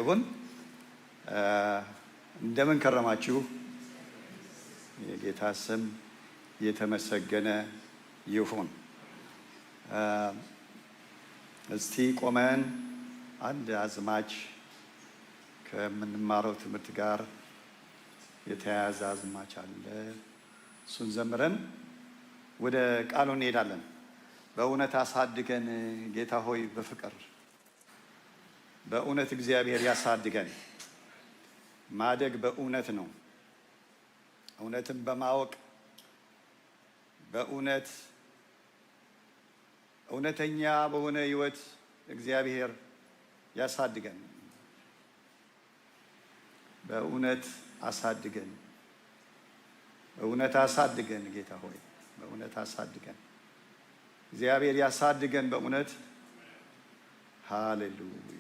ይሁን። እንደምን ከረማችሁ? የጌታ ስም የተመሰገነ ይሁን። እስቲ ቆመን አንድ አዝማች ከምንማረው ትምህርት ጋር የተያያዘ አዝማች አለ። እሱን ዘምረን ወደ ቃሉ እንሄዳለን። በእውነት አሳድገን ጌታ ሆይ፣ በፍቅር በእውነት እግዚአብሔር ያሳድገን። ማደግ በእውነት ነው። እውነትን በማወቅ በእውነት እውነተኛ በሆነ ሕይወት እግዚአብሔር ያሳድገን። በእውነት አሳድገን፣ በእውነት አሳድገን ጌታ ሆይ፣ በእውነት አሳድገን። እግዚአብሔር ያሳድገን በእውነት። ሃሌሉያ።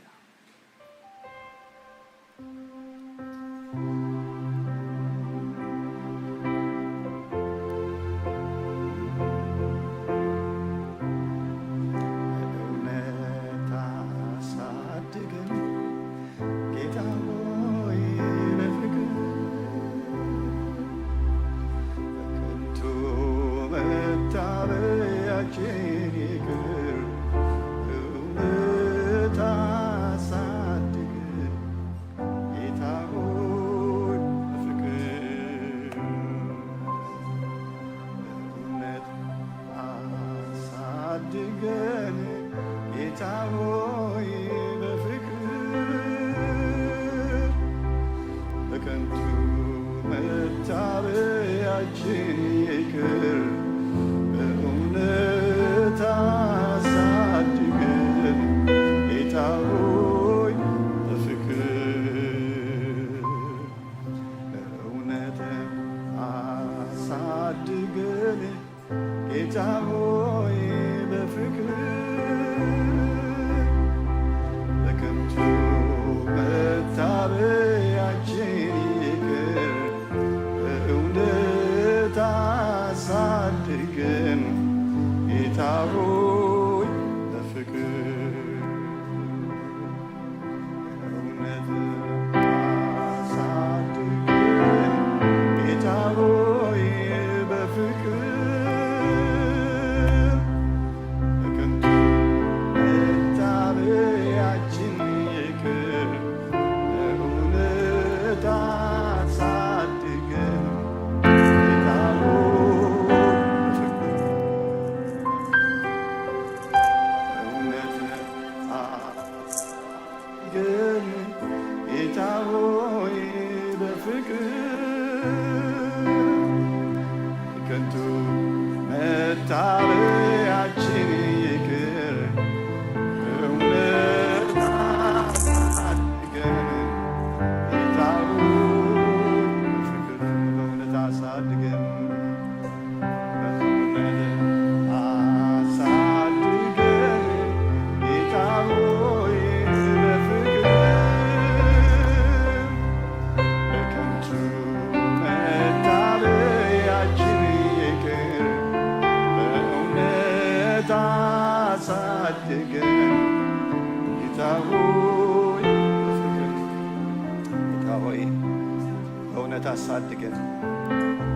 አሳድገን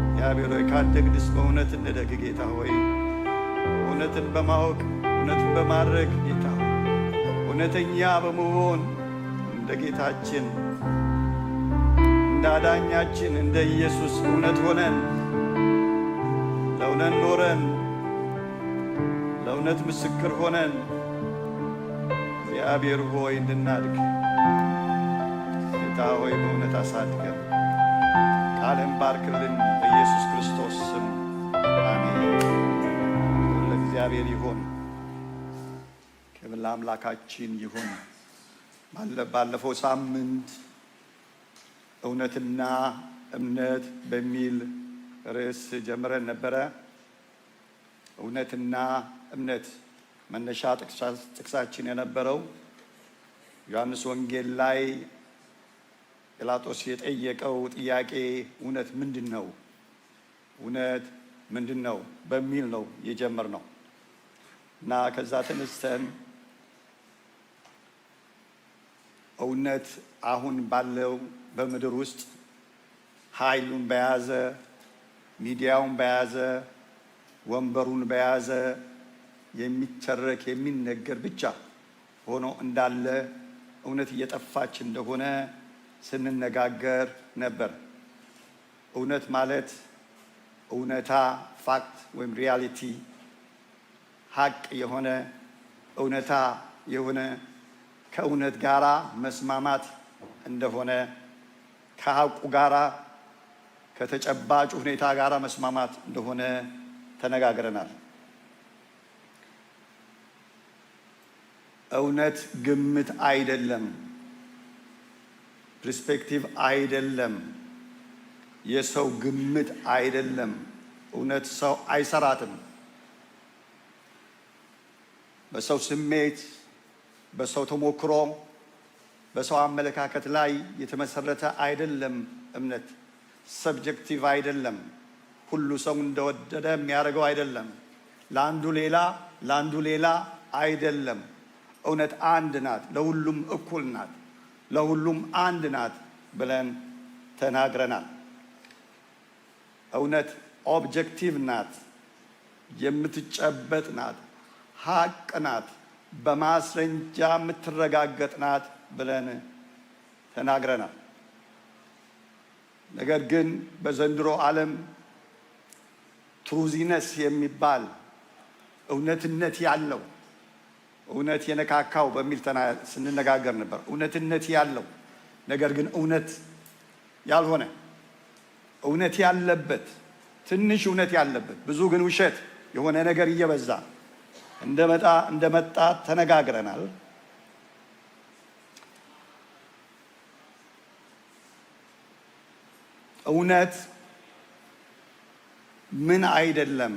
እግዚአብሔር ሆይ፣ ካደግንስ በእውነት እንደግ ጌታ ሆይ፣ እውነትን በማወቅ እውነትን በማድረግ ጌታ ሆይ፣ እውነተኛ በመሆን እንደ ጌታችን እንደ አዳኛችን እንደ ኢየሱስ እውነት ሆነን ለእውነት ኖረን ለእውነት ምስክር ሆነን እግዚአብሔር ሆይ እንድናድግ ጌታ ሆይ በእውነት አሳድገን። ቃልን ባርክልን በኢየሱስ ክርስቶስ ስም አሜን። ለእግዚአብሔር ይሁን፣ ክብር ለአምላካችን ይሁን። ባለፈው ሳምንት እውነትና እምነት በሚል ርዕስ ጀምረን ነበረ። እውነትና እምነት መነሻ ጥቅሳችን የነበረው ዮሐንስ ወንጌል ላይ ጲላጦስ የጠየቀው ጥያቄ እውነት ምንድን ነው? እውነት ምንድን ነው በሚል ነው የጀመርነው እና ከዛ ተነስተን እውነት አሁን ባለው በምድር ውስጥ ኃይሉን በያዘ ሚዲያውን በያዘ ወንበሩን በያዘ የሚተረክ የሚነገር ብቻ ሆኖ እንዳለ እውነት እየጠፋች እንደሆነ ስንነጋገር ነበር። እውነት ማለት እውነታ ፋክት ወይም ሪያሊቲ ሀቅ የሆነ እውነታ የሆነ ከእውነት ጋራ መስማማት እንደሆነ ከሀቁ ጋራ ከተጨባጭ ሁኔታ ጋራ መስማማት እንደሆነ ተነጋግረናል። እውነት ግምት አይደለም፣ ፐርስፔክቲቭ አይደለም፣ የሰው ግምት አይደለም። እውነት ሰው አይሰራትም። በሰው ስሜት፣ በሰው ተሞክሮ፣ በሰው አመለካከት ላይ የተመሰረተ አይደለም። እምነት ሰብጀክቲቭ አይደለም። ሁሉ ሰው እንደወደደ የሚያደርገው አይደለም። ለአንዱ ሌላ ለአንዱ ሌላ አይደለም። እውነት አንድ ናት፣ ለሁሉም እኩል ናት፣ ለሁሉም አንድ ናት ብለን ተናግረናል። እውነት ኦብጀክቲቭ ናት፣ የምትጨበጥ ናት፣ ሀቅ ናት፣ በማስረጃ የምትረጋገጥ ናት ብለን ተናግረናል። ነገር ግን በዘንድሮ ዓለም ትሩዚነስ የሚባል እውነትነት ያለው እውነት የነካካው በሚል ስንነጋገር ነበር። እውነትነት ያለው ነገር ግን እውነት ያልሆነ እውነት ያለበት ትንሽ እውነት ያለበት ብዙ ግን ውሸት የሆነ ነገር እየበዛ እንደመጣ ተነጋግረናል። እውነት ምን አይደለም፣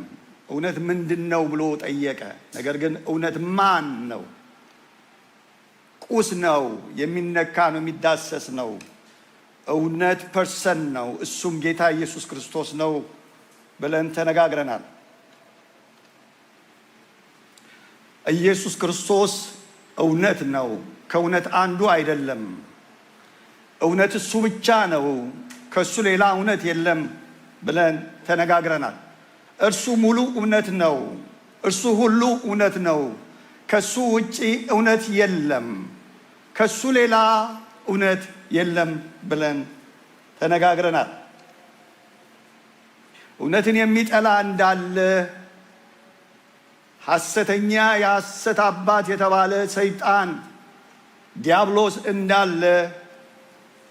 እውነት ምንድን ነው ብሎ ጠየቀ። ነገር ግን እውነት ማን ነው? ቁስ ነው፣ የሚነካ ነው፣ የሚዳሰስ ነው። እውነት ፐርሰን ነው፣ እሱም ጌታ ኢየሱስ ክርስቶስ ነው ብለን ተነጋግረናል። ኢየሱስ ክርስቶስ እውነት ነው፣ ከእውነት አንዱ አይደለም። እውነት እሱ ብቻ ነው፣ ከእሱ ሌላ እውነት የለም ብለን ተነጋግረናል። እርሱ ሙሉ እውነት ነው፣ እርሱ ሁሉ እውነት ነው። ከሱ ውጪ እውነት የለም፣ ከሱ ሌላ እውነት የለም ብለን ተነጋግረናል። እውነትን የሚጠላ እንዳለ ሐሰተኛ የሐሰት አባት የተባለ ሰይጣን ዲያብሎስ እንዳለ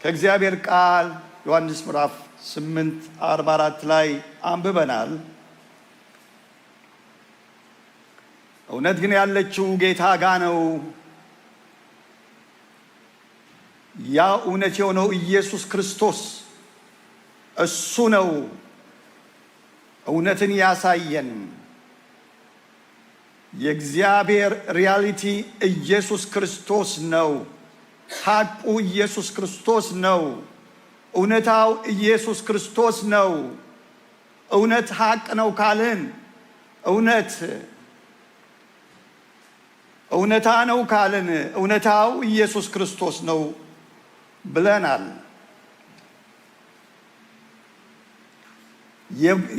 ከእግዚአብሔር ቃል ዮሐንስ ምዕራፍ 8:44 ላይ አንብበናል። እውነት ግን ያለችው ጌታ ጋ ነው። ያ እውነት የሆነው ኢየሱስ ክርስቶስ እሱ ነው እውነትን ያሳየን። የእግዚአብሔር ሪያሊቲ ኢየሱስ ክርስቶስ ነው። ሐቁ ኢየሱስ ክርስቶስ ነው። እውነታው ኢየሱስ ክርስቶስ ነው። እውነት ሐቅ ነው ካልን እውነታ ነው ካልን እውነታው ኢየሱስ ክርስቶስ ነው ብለናል።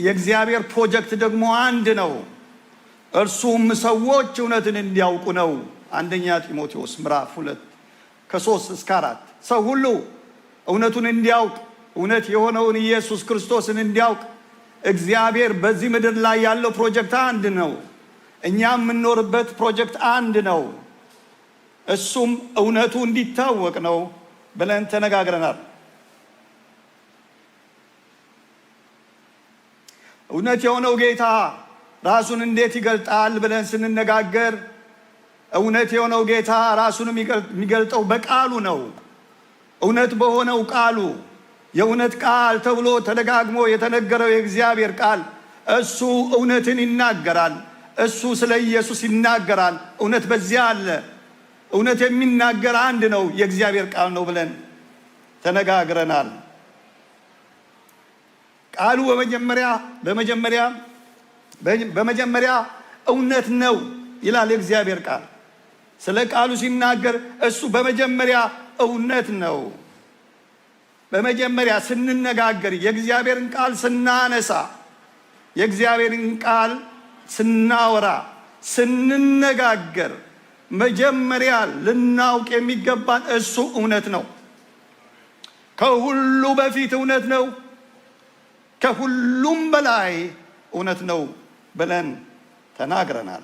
የእግዚአብሔር ፕሮጀክት ደግሞ አንድ ነው። እርሱም ሰዎች እውነትን እንዲያውቁ ነው። አንደኛ ጢሞቴዎስ ምዕራፍ 2:3-4 ሰው ሁሉ እውነቱን እንዲያውቅ እውነት የሆነውን ኢየሱስ ክርስቶስን እንዲያውቅ እግዚአብሔር በዚህ ምድር ላይ ያለው ፕሮጀክት አንድ ነው። እኛ የምንኖርበት ፕሮጀክት አንድ ነው። እሱም እውነቱ እንዲታወቅ ነው ብለን ተነጋግረናል። እውነት የሆነው ጌታ ራሱን እንዴት ይገልጣል ብለን ስንነጋገር እውነት የሆነው ጌታ ራሱን የሚገልጠው በቃሉ ነው። እውነት በሆነው ቃሉ የእውነት ቃል ተብሎ ተደጋግሞ የተነገረው የእግዚአብሔር ቃል እሱ እውነትን ይናገራል። እሱ ስለ ኢየሱስ ይናገራል። እውነት በዚያ አለ። እውነት የሚናገር አንድ ነው፣ የእግዚአብሔር ቃል ነው ብለን ተነጋግረናል። ቃሉ በመጀመሪያ እውነት ነው ይላል የእግዚአብሔር ቃል። ስለ ቃሉ ሲናገር እሱ በመጀመሪያ እውነት ነው። በመጀመሪያ ስንነጋገር የእግዚአብሔርን ቃል ስናነሳ፣ የእግዚአብሔርን ቃል ስናወራ፣ ስንነጋገር መጀመሪያ ልናውቅ የሚገባን እሱ እውነት ነው። ከሁሉ በፊት እውነት ነው። ከሁሉም በላይ እውነት ነው ብለን ተናግረናል።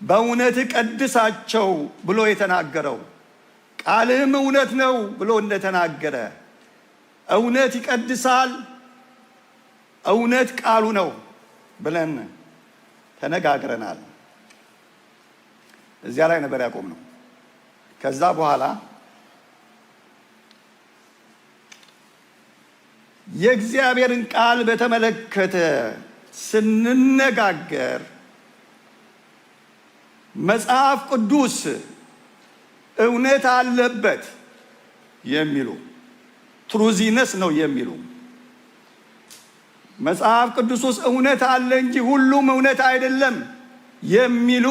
በእውነት ቀድሳቸው ብሎ የተናገረው ቃልህም እውነት ነው ብሎ እንደተናገረ እውነት ይቀድሳል፣ እውነት ቃሉ ነው ብለን ተነጋግረናል። እዚያ ላይ ነበር ያቆምነው። ከዛ በኋላ የእግዚአብሔርን ቃል በተመለከተ ስንነጋገር መጽሐፍ ቅዱስ እውነት አለበት የሚሉ ትሩዚነስ ነው የሚሉ መጽሐፍ ቅዱስ ውስጥ እውነት አለ እንጂ ሁሉም እውነት አይደለም የሚሉ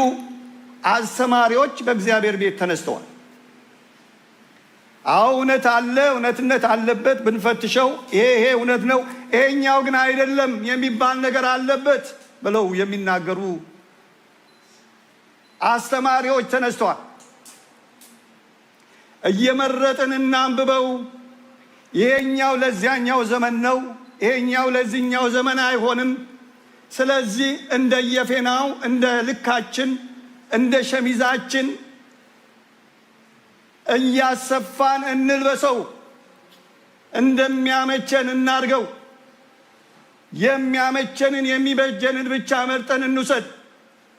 አስተማሪዎች በእግዚአብሔር ቤት ተነስተዋል። አዎ እውነት አለ፣ እውነትነት አለበት፣ ብንፈትሸው ይሄ እውነት ነው፣ ይሄኛው ግን አይደለም የሚባል ነገር አለበት ብለው የሚናገሩ አስተማሪዎች ተነስተዋል። እየመረጥን እናንብበው፣ ይሄኛው ለዚያኛው ዘመን ነው፣ ይሄኛው ለዚህኛው ዘመን አይሆንም፣ ስለዚህ እንደየፌናው እንደ ልካችን እንደ ሸሚዛችን እያሰፋን እንልበሰው፣ እንደሚያመቸን እናርገው፣ የሚያመቸንን የሚበጀንን ብቻ መርጠን እንውሰድ፣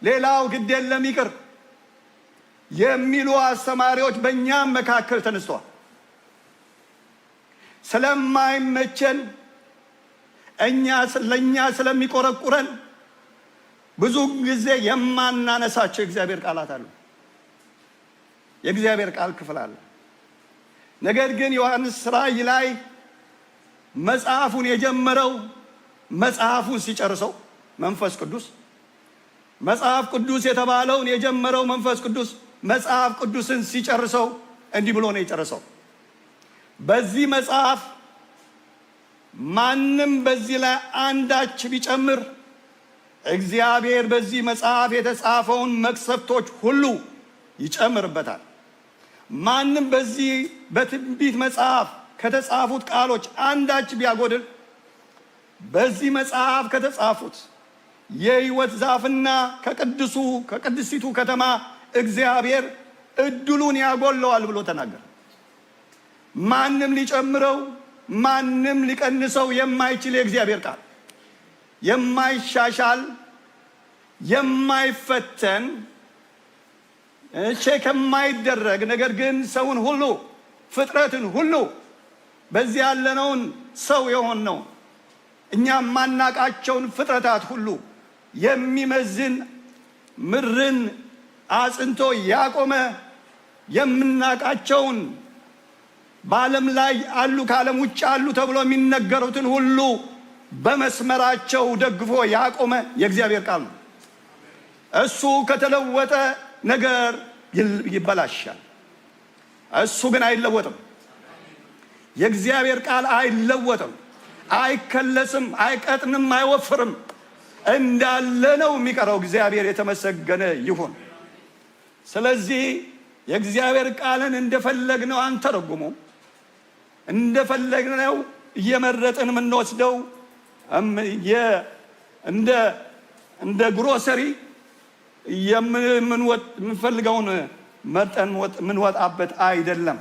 ሌላው ግድ የለም ይቅር የሚሉ አስተማሪዎች በእኛም መካከል ተነስተዋል። ስለማይመቸን ለእኛ ስለሚቆረቁረን ብዙ ጊዜ የማናነሳቸው የእግዚአብሔር ቃላት አሉ። የእግዚአብሔር ቃል ክፍል አለ። ነገር ግን ዮሐንስ ራእይ ላይ መጽሐፉን የጀመረው መጽሐፉን ሲጨርሰው መንፈስ ቅዱስ መጽሐፍ ቅዱስ የተባለውን የጀመረው መንፈስ ቅዱስ መጽሐፍ ቅዱስን ሲጨርሰው እንዲህ ብሎ ነው የጨረሰው። በዚህ መጽሐፍ ማንም በዚህ ላይ አንዳች ቢጨምር እግዚአብሔር በዚህ መጽሐፍ የተጻፈውን መቅሰፍቶች ሁሉ ይጨምርበታል። ማንም በዚህ በትንቢት መጽሐፍ ከተጻፉት ቃሎች አንዳች ቢያጎድል በዚህ መጽሐፍ ከተጻፉት የሕይወት ዛፍና ከቅድስቲቱ ከተማ እግዚአብሔር እድሉን ያጎለዋል ብሎ ተናገረ። ማንም ሊጨምረው ማንም ሊቀንሰው የማይችል የእግዚአብሔር ቃል የማይሻሻል የማይፈተን ቼክ የማይደረግ ነገር ግን ሰውን ሁሉ ፍጥረትን ሁሉ በዚህ ያለነውን ሰው የሆነው እኛ ማናቃቸውን ፍጥረታት ሁሉ የሚመዝን ምድርን አጽንቶ ያቆመ የምናቃቸውን በዓለም ላይ አሉ ከዓለም ውጭ አሉ ተብሎ የሚነገሩትን ሁሉ በመስመራቸው ደግፎ ያቆመ የእግዚአብሔር ቃል ነው። እሱ ከተለወጠ ነገር ይበላሻል። እሱ ግን አይለወጥም። የእግዚአብሔር ቃል አይለወጥም፣ አይከለስም፣ አይቀጥንም፣ አይወፍርም። እንዳለ ነው የሚቀረው። እግዚአብሔር የተመሰገነ ይሁን። ስለዚህ የእግዚአብሔር ቃልን እንደፈለግነው አንተረጉመው፣ እንደፈለግነው እየመረጥን የምንወስደው እንደ ግሮሰሪ የምንፈልገውን መርጠን የምንወጣበት አይደለም።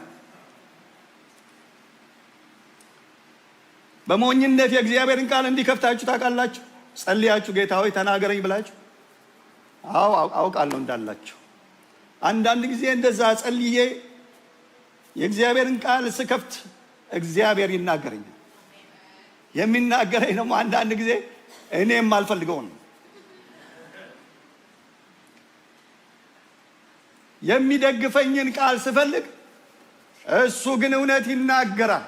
በሞኝነት የእግዚአብሔርን ቃል እንዲከፍታችሁ ታውቃላችሁ። ጸልያችሁ ጌታ ሆይ ተናገረኝ ብላችሁ አውቃለሁ እንዳላችሁ። አንዳንድ ጊዜ እንደዛ ጸልዬ የእግዚአብሔርን ቃል ስከፍት እግዚአብሔር ይናገረኛል። የሚናገረኝ ደግሞ አንዳንድ ጊዜ እኔ የማልፈልገው ነው። የሚደግፈኝን ቃል ስፈልግ እሱ ግን እውነት ይናገራል።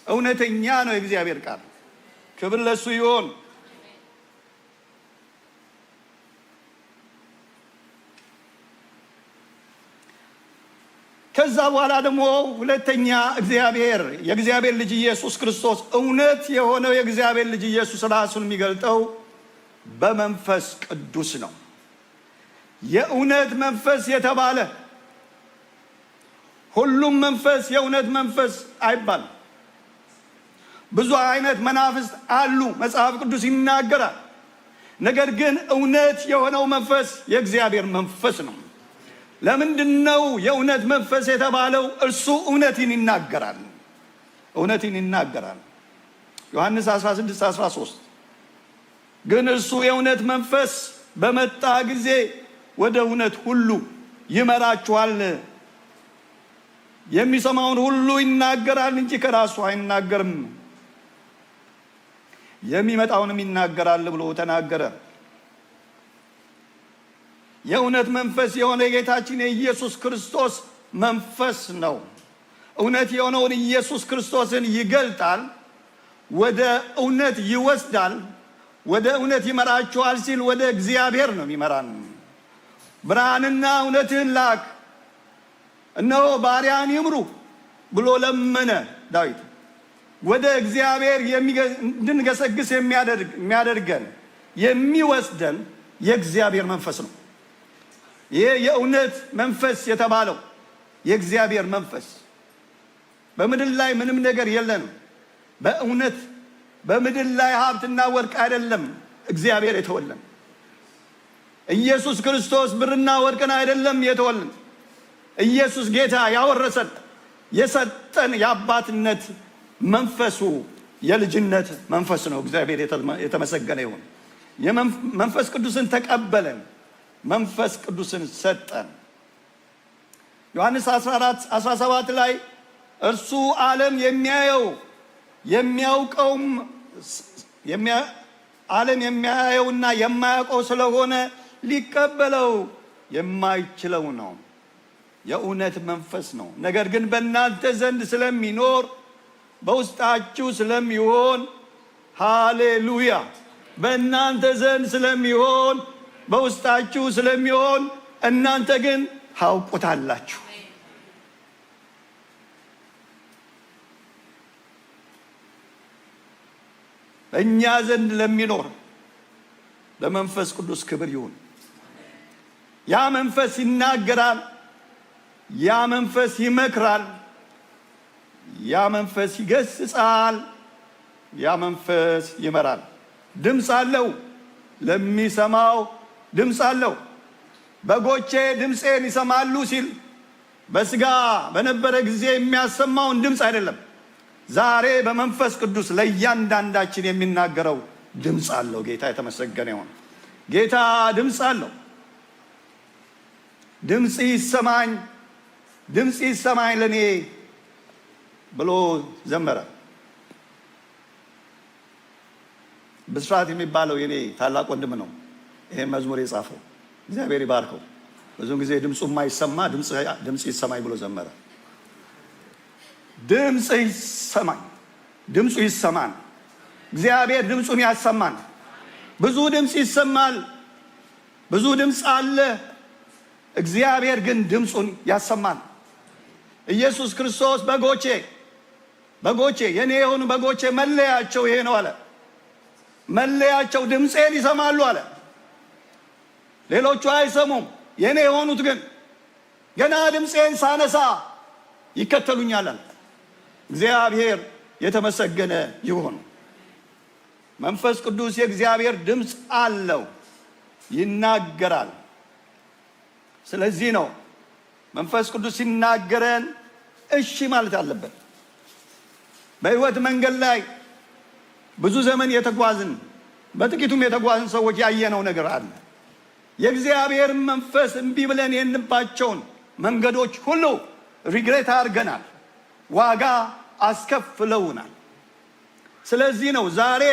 እውነተኛ ነው የእግዚአብሔር ቃል። ክብር ለሱ ይሁን። ከዛ በኋላ ደግሞ ሁለተኛ እግዚአብሔር የእግዚአብሔር ልጅ ኢየሱስ ክርስቶስ እውነት የሆነው የእግዚአብሔር ልጅ ኢየሱስ ራሱን የሚገልጠው በመንፈስ ቅዱስ ነው። የእውነት መንፈስ የተባለ ሁሉም መንፈስ የእውነት መንፈስ አይባልም። ብዙ አይነት መናፍስት አሉ፣ መጽሐፍ ቅዱስ ይናገራል። ነገር ግን እውነት የሆነው መንፈስ የእግዚአብሔር መንፈስ ነው። ለምንድነው የእውነት መንፈስ የተባለው? እርሱ እውነትን ይናገራል። እውነትን ይናገራል። ዮሐንስ 16:13 ግን እርሱ የእውነት መንፈስ በመጣ ጊዜ ወደ እውነት ሁሉ ይመራችኋል፣ የሚሰማውን ሁሉ ይናገራል እንጂ ከራሱ አይናገርም፣ የሚመጣውንም ይናገራል ብሎ ተናገረ። የእውነት መንፈስ የሆነ የጌታችን የኢየሱስ ክርስቶስ መንፈስ ነው። እውነት የሆነውን ኢየሱስ ክርስቶስን ይገልጣል፣ ወደ እውነት ይወስዳል፣ ወደ እውነት ይመራችኋል ሲል ወደ እግዚአብሔር ነው የሚመራን። ብርሃንና እውነትን ላክ፣ እነሆ ባሪያን ይምሩ ብሎ ለመነ ዳዊት። ወደ እግዚአብሔር እንድንገሰግስ የሚያደርገን የሚወስደን የእግዚአብሔር መንፈስ ነው። ይህ የእውነት መንፈስ የተባለው የእግዚአብሔር መንፈስ። በምድር ላይ ምንም ነገር የለንም። በእውነት በምድር ላይ ሀብትና ወርቅ አይደለም እግዚአብሔር የተወለን። ኢየሱስ ክርስቶስ ብርና ወርቅን አይደለም የተወለን። ኢየሱስ ጌታ ያወረሰን የሰጠን የአባትነት መንፈሱ የልጅነት መንፈስ ነው። እግዚአብሔር የተመሰገነ ይሁን። የመንፈስ ቅዱስን ተቀበለን፣ መንፈስ ቅዱስን ሰጠን። ዮሐንስ 14:17 ላይ እርሱ ዓለም ዓለም የሚያየውና የማያውቀው ስለሆነ ሊቀበለው የማይችለው ነው። የእውነት መንፈስ ነው። ነገር ግን በእናንተ ዘንድ ስለሚኖር በውስጣችሁ ስለሚሆን፣ ሃሌሉያ፣ በእናንተ ዘንድ ስለሚሆን በውስጣችሁ ስለሚሆን እናንተ ግን ታውቁታላችሁ። በእኛ ዘንድ ለሚኖር ለመንፈስ ቅዱስ ክብር ይሁን። ያ መንፈስ ይናገራል፣ ያ መንፈስ ይመክራል፣ ያ መንፈስ ይገስጻል፣ ያ መንፈስ ይመራል። ድምፅ አለው፣ ለሚሰማው ድምፅ አለው። በጎቼ ድምፄን ይሰማሉ ሲል በስጋ በነበረ ጊዜ የሚያሰማውን ድምፅ አይደለም። ዛሬ በመንፈስ ቅዱስ ለእያንዳንዳችን የሚናገረው ድምፅ አለው። ጌታ የተመሰገነ ይሁን። ጌታ ድምፅ አለው። ድምፅ ይሰማኝ፣ ድምፅ ይሰማኝ ለኔ ብሎ ዘመረ። ብስራት የሚባለው የኔ ታላቅ ወንድም ነው ይሄን መዝሙር የጻፈው። እግዚአብሔር ይባርከው። ብዙውን ጊዜ ድምፁ የማይሰማ ድምፅ ይሰማኝ ብሎ ዘመረ። ድምፅ ይሰማኝ፣ ድምፁ ይሰማን። እግዚአብሔር ድምፁን ያሰማን። ብዙ ድምፅ ይሰማል፣ ብዙ ድምፅ አለ። እግዚአብሔር ግን ድምፁን ያሰማን። ኢየሱስ ክርስቶስ በጎቼ የኔ የሆኑ በጎቼ መለያቸው ይሄ ነው አለ። መለያቸው ድምፄን ይሰማሉ አለ። ሌሎቹ አይሰሙም። የኔ የሆኑት ግን ገና ድምፄን ሳነሳ ይከተሉኛል አለ። እግዚአብሔር የተመሰገነ ይሁን። መንፈስ ቅዱስ የእግዚአብሔር ድምፅ አለው፣ ይናገራል። ስለዚህ ነው መንፈስ ቅዱስ ሲናገረን እሺ ማለት አለበት። በሕይወት መንገድ ላይ ብዙ ዘመን የተጓዝን በጥቂቱም የተጓዝን ሰዎች ያየነው ነገር አለ። የእግዚአብሔር መንፈስ እምቢ ብለን የንባቸውን መንገዶች ሁሉ ሪግሬት አድርገናል፣ ዋጋ አስከፍለውናል። ስለዚህ ነው ዛሬ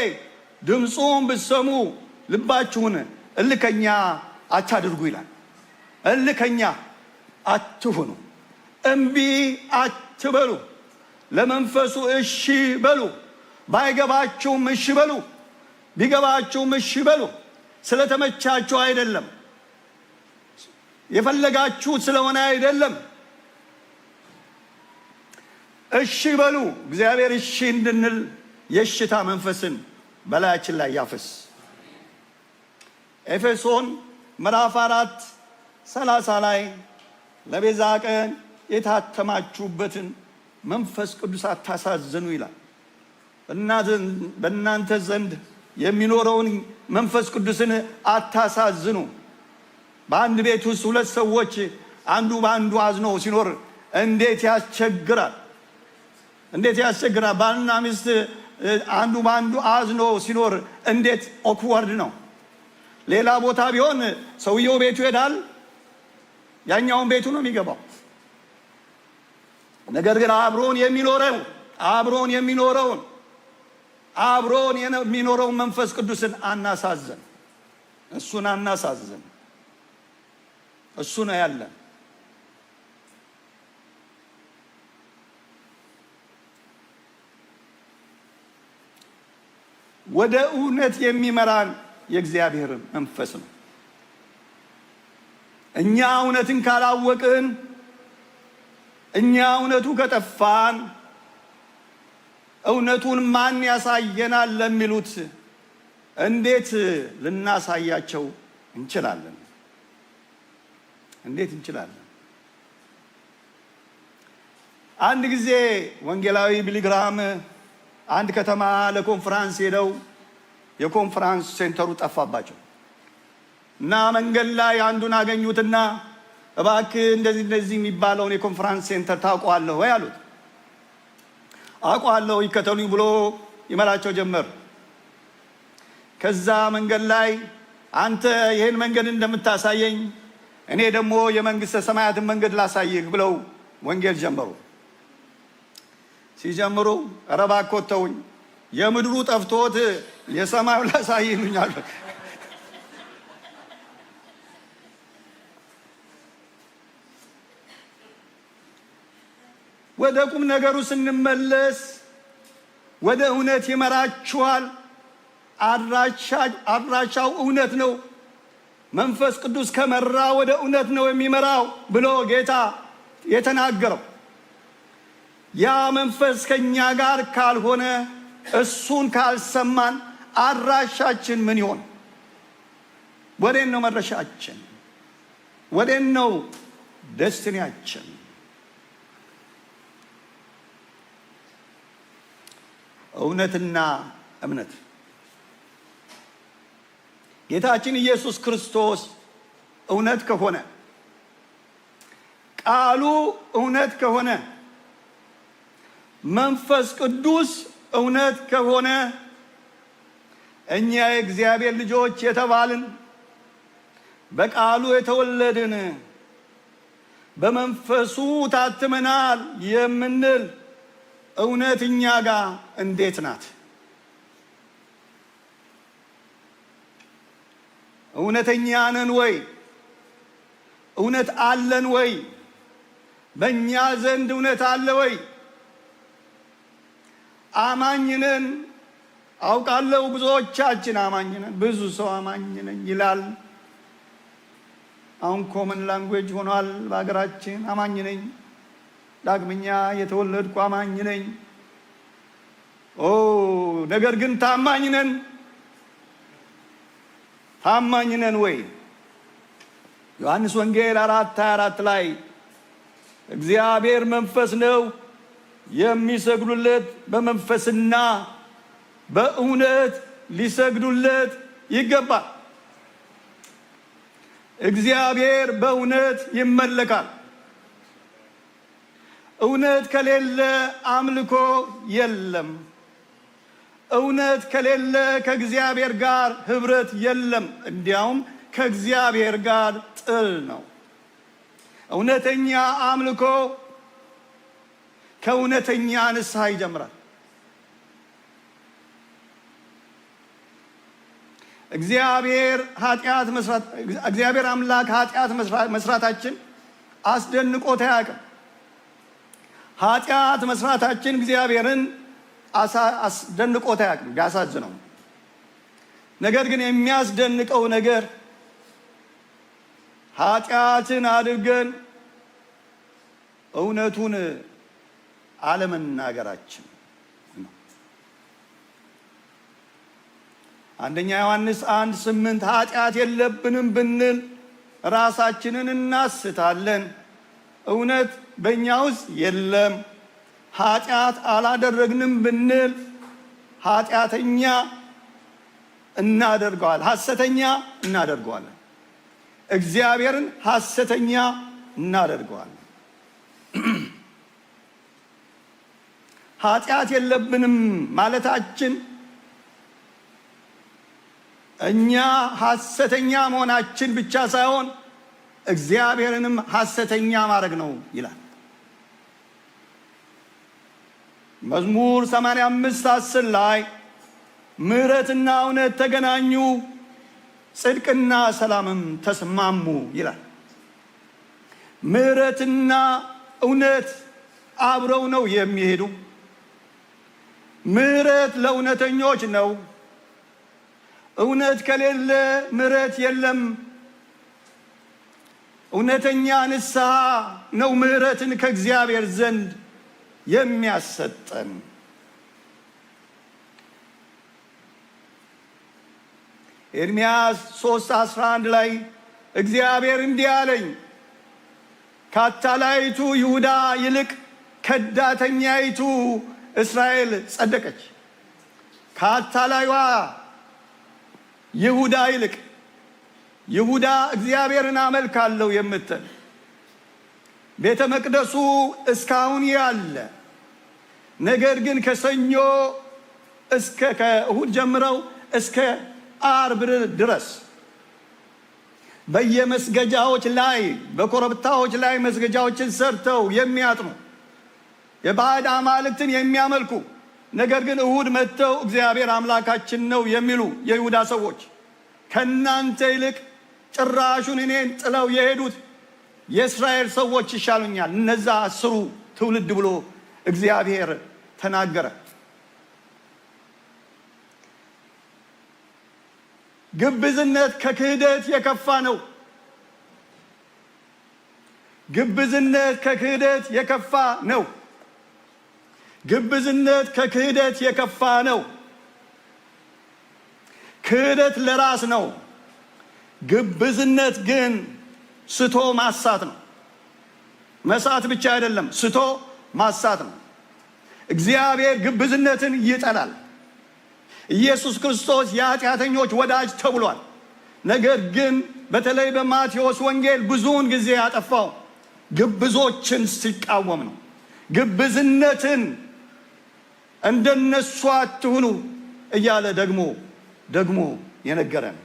ድምፁን ብትሰሙ ልባችሁን እልከኛ አታድርጉ ይላል። እልከኛ አትሁኑ፣ እምቢ አትበሉ፣ ለመንፈሱ እሺ በሉ። ባይገባችሁም እሺ በሉ፣ ቢገባችሁም እሺ በሉ። ስለተመቻችሁ አይደለም፣ የፈለጋችሁት ስለሆነ አይደለም። እሺ በሉ። እግዚአብሔር እሺ እንድንል የእሽታ መንፈስን በላያችን ላይ ያፍስ። ኤፌሶን ምዕራፍ 4:30 ላይ ለቤዛ ቀን የታተማችሁበትን መንፈስ ቅዱስ አታሳዝኑ ይላል። በእናንተ ዘንድ የሚኖረውን መንፈስ ቅዱስን አታሳዝኑ። በአንድ ቤት ውስጥ ሁለት ሰዎች አንዱ በአንዱ አዝኖ ሲኖር እንዴት ያስቸግራል! እንዴት ያስቸግራል! ባልና ሚስት አንዱ በአንዱ አዝኖ ሲኖር እንዴት ኦክወርድ ነው። ሌላ ቦታ ቢሆን ሰውየው ቤቱ ይሄዳል፣ ያኛውን ቤቱ ነው የሚገባው። ነገር ግን አብሮን የሚኖረውን መንፈስ ቅዱስን አናሳዝን። እሱን አናሳዝን። እሱ ነው ያለን። ወደ እውነት የሚመራን የእግዚአብሔር መንፈስ ነው። እኛ እውነትን ካላወቅን፣ እኛ እውነቱ ከጠፋን እውነቱን ማን ያሳየናል ለሚሉት እንዴት ልናሳያቸው እንችላለን? እንዴት እንችላለን? አንድ ጊዜ ወንጌላዊ ቢሊ ግርሃም አንድ ከተማ ለኮንፈረንስ ሄደው የኮንፈረንስ ሴንተሩ ጠፋባቸው እና መንገድ ላይ አንዱን አገኙትና እባክህ እንደዚህ የሚባለውን የኮንፈረንስ ሴንተር ታውቀዋለህ ወይ አሉት። አውቀዋለሁ ይከተሉኝ ብሎ ይመራቸው ጀመር። ከዛ መንገድ ላይ አንተ ይህን መንገድ እንደምታሳየኝ እኔ ደግሞ የመንግስተ ሰማያትን መንገድ ላሳይህ ብለው ወንጌል ጀመሩ። ሲጀምሩ ኧረ እባክህ ተውኝ፣ የምድሩ ጠፍቶት የሰማዩ ላሳይህ ይሉኛል። ወደ ቁም ነገሩ ስንመለስ ወደ እውነት ይመራችኋል። አድራሻው እውነት ነው። መንፈስ ቅዱስ ከመራ ወደ እውነት ነው የሚመራው ብሎ ጌታ የተናገረው። ያ መንፈስ ከኛ ጋር ካልሆነ፣ እሱን ካልሰማን አድራሻችን ምን ይሆን? ወዴት ነው መድረሻችን? ወዴት ነው ደስቲኒያችን? እውነትና እምነት። ጌታችን ኢየሱስ ክርስቶስ እውነት ከሆነ፣ ቃሉ እውነት ከሆነ፣ መንፈስ ቅዱስ እውነት ከሆነ፣ እኛ የእግዚአብሔር ልጆች የተባልን በቃሉ የተወለድን በመንፈሱ ታትመናል የምንል እውነት እኛ ጋር እንዴት ናት? እውነተኛ ነን ወይ? እውነት አለን ወይ? በእኛ ዘንድ እውነት አለ ወይ? አማኝነን አውቃለሁ። ብዙዎቻችን አማኝነን፣ ብዙ ሰው አማኝነኝ ይላል። አሁን ኮመን ላንጉዌጅ ሆኗል በሀገራችን። አማኝነኝ፣ ዳግመኛ የተወለድኩ አማኝ ነኝ። ነገር ግን ታማኝ ነን ወይ? ዮሐንስ ወንጌል 4:24 ላይ እግዚአብሔር መንፈስ ነው፣ የሚሰግዱለት በመንፈስና በእውነት ሊሰግዱለት ይገባል። እግዚአብሔር በእውነት ይመለካል። እውነት ከሌለ አምልኮ የለም። እውነት ከሌለ ከእግዚአብሔር ጋር ህብረት የለም። እንዲያውም ከእግዚአብሔር ጋር ጥል ነው። እውነተኛ አምልኮ ከእውነተኛ ንስሐ ይጀምራል። እግዚአብሔር አምላክ ኃጢአት መስራታችን አስደንቆት አያውቅም። ኃጢአት መስራታችን እግዚአብሔርን አስደንቆት አያውቅም፣ ቢያሳዝነው። ነገር ግን የሚያስደንቀው ነገር ኃጢአትን አድርገን እውነቱን አለመናገራችን ነው። አንደኛ ዮሐንስ 1:8 ኃጢአት የለብንም ብንል ራሳችንን እናስታለን፣ እውነት በእኛ ውስጥ የለም። ኃጢአት አላደረግንም ብንል ኃጢአተኛ እናደርገዋለን፣ ሐሰተኛ እናደርገዋለን፣ እግዚአብሔርን ሐሰተኛ እናደርገዋለን። ኃጢአት የለብንም ማለታችን እኛ ሐሰተኛ መሆናችን ብቻ ሳይሆን እግዚአብሔርንም ሐሰተኛ ማድረግ ነው ይላል መዝሙር 85:10 ላይ ምሕረትና እውነት ተገናኙ፣ ጽድቅና ሰላምም ተስማሙ ይላል። ምሕረትና እውነት አብረው ነው የሚሄዱ። ምሕረት ለእውነተኞች ነው። እውነት ከሌለ ምሕረት የለም። እውነተኛ ንስሐ ነው ምሕረትን ከእግዚአብሔር ዘንድ የሚያሰጠን። ኤርምያስ 3:11 ላይ እግዚአብሔር እንዲህ አለኝ፣ ከአታላይቱ ይሁዳ ይልቅ ከዳተኛይቱ እስራኤል ጸደቀች። ከአታላይዋ ይሁዳ ይልቅ፣ ይሁዳ እግዚአብሔርን አመልካለሁ የምትል ቤተ መቅደሱ እስካሁን ያለ ነገር ግን ከሰኞ እስከ ከእሁድ ጀምረው እስከ ዓርብ ድረስ በየመስገጃዎች ላይ በኮረብታዎች ላይ መስገጃዎችን ሰርተው የሚያጥኑ የባዕድ አማልክትን የሚያመልኩ ነገር ግን እሁድ መጥተው እግዚአብሔር አምላካችን ነው የሚሉ የይሁዳ ሰዎች ከናንተ ይልቅ ጭራሹን እኔን ጥለው የሄዱት የእስራኤል ሰዎች ይሻሉኛል፣ እነዛ 10 ትውልድ ብሎ እግዚአብሔር ተናገረ። ግብዝነት ከክህደት የከፋ ነው። ግብዝነት ከክህደት የከፋ ነው። ግብዝነት ከክህደት የከፋ ነው። ክህደት ለራስ ነው። ግብዝነት ግን ስቶ ማሳት ነው። መሳት ብቻ አይደለም፣ ስቶ ማሳት ነው። እግዚአብሔር ግብዝነትን ይጠላል። ኢየሱስ ክርስቶስ የኃጢአተኞች ወዳጅ ተብሏል። ነገር ግን በተለይ በማቴዎስ ወንጌል ብዙውን ጊዜ ያጠፋው ግብዞችን ሲቃወም ነው። ግብዝነትን እንደነሱ አትሁኑ እያለ ደግሞ የነገረን።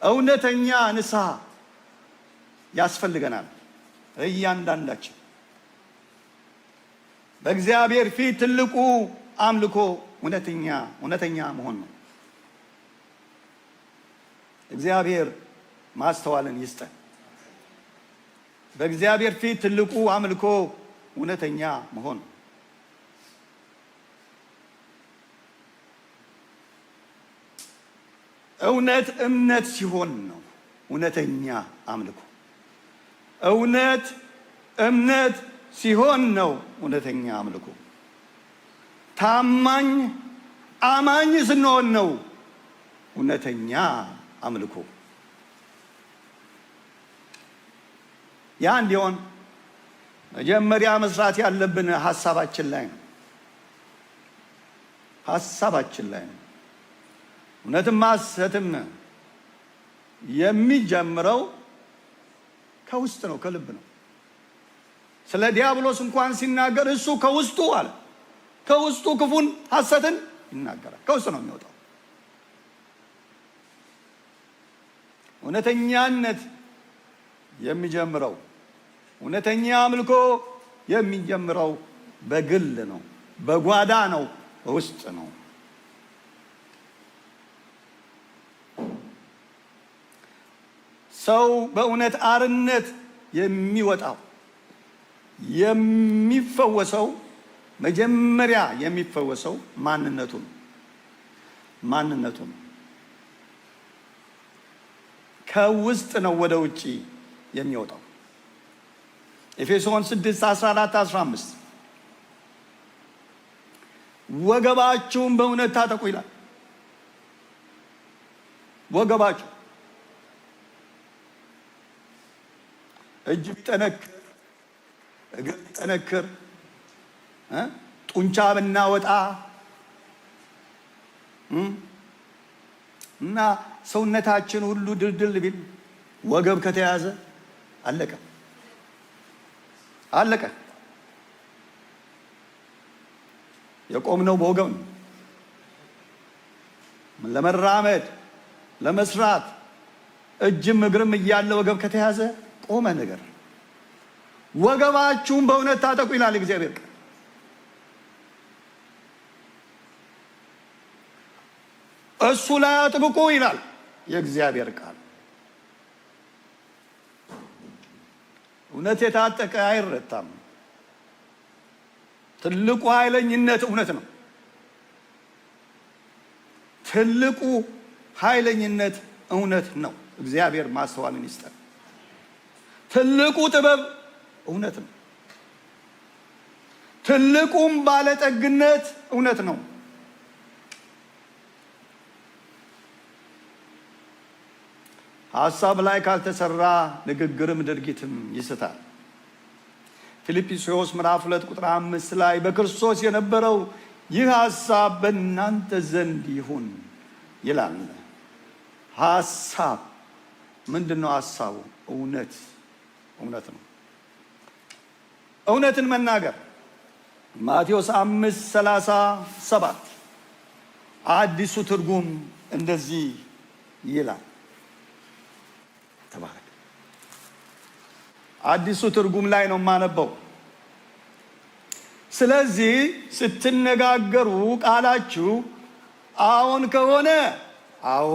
እውነተኛ ንስሐ ያስፈልገናል። እያንዳንዳችን በእግዚአብሔር ፊት ትልቁ አምልኮ እውነተኛ መሆን ነው። እግዚአብሔር ማስተዋልን ይስጠን። በእግዚአብሔር ፊት ትልቁ አምልኮ እውነተኛ መሆን ነው። እውነት እምነት ሲሆን ነው እውነተኛ አምልኮ። እውነት እምነት ሲሆን ነው እውነተኛ አምልኮ። ታማኝ አማኝ ስንሆን ነው እውነተኛ አምልኮ። ያ እንዲሆን መጀመሪያ መስራት ያለብን ሐሳባችን ላይ ነው። ሐሳባችን ላይ ነው። እውነትም ሐሰትም የሚጀምረው ከውስጥ ነው፣ ከልብ ነው። ስለ ዲያብሎስ እንኳን ሲናገር እሱ ከውስጡ አለ፣ ከውስጡ ክፉን ሐሰትን ይናገራል። ከውስጥ ነው የሚወጣው። እውነተኛነት የሚጀምረው፣ እውነተኛ አምልኮ የሚጀምረው በግል ነው፣ በጓዳ ነው፣ በውስጥ ነው። ሰው በእውነት አርነት የሚወጣው የሚፈወሰው መጀመሪያ የሚፈወሰው ማንነቱ ነው። ከውስጥ ነው ወደ ውጪ የሚወጣው። ኤፌሶን 6:14-15 ወገባችሁን በእውነት ታጠቁ ይላል። ወገባችሁ እጅ ቢጠነክር እግር ቢጠነክር ጡንቻ ብናወጣ እና ሰውነታችን ሁሉ ድልድል ቢል ወገብ ከተያዘ አለቀ አለቀ። የቆምነው በወገብ ነው። ለመራመድ ለመስራት እጅም እግርም እያለ ወገብ ከተያዘ ቆመ ነገር። ወገባችሁን በእውነት ታጠቁ ይላል እግዚአብሔር ቃል። እሱ ላይ አጥብቁ ይላል የእግዚአብሔር ቃል። እውነት የታጠቀ አይረታም። ትልቁ ኃይለኝነት እውነት ነው። ትልቁ ኃይለኝነት እውነት ነው። እግዚአብሔር ማስተዋልን ይስጠን። ትልቁ ጥበብ እውነት ነው። ትልቁም ባለጠግነት እውነት ነው። ሐሳብ ላይ ካልተሰራ ንግግርም ድርጊትም ይስታል። ፊልጵስዩስ ምዕራፍ 2 ቁጥር 5 ላይ በክርስቶስ የነበረው ይህ ሐሳብ በእናንተ ዘንድ ይሁን ይላል። ሐሳብ ምንድን ነው? ሐሳቡ እውነት ነው። እውነትን መናገር ማቴዎስ 5:37 አዲሱ ትርጉም እንደዚህ ይላል። ተባረክ። አዲሱ ትርጉም ላይ ነው የማነበው። ስለዚህ ስትነጋገሩ ቃላችሁ አዎን ከሆነ አዎ፣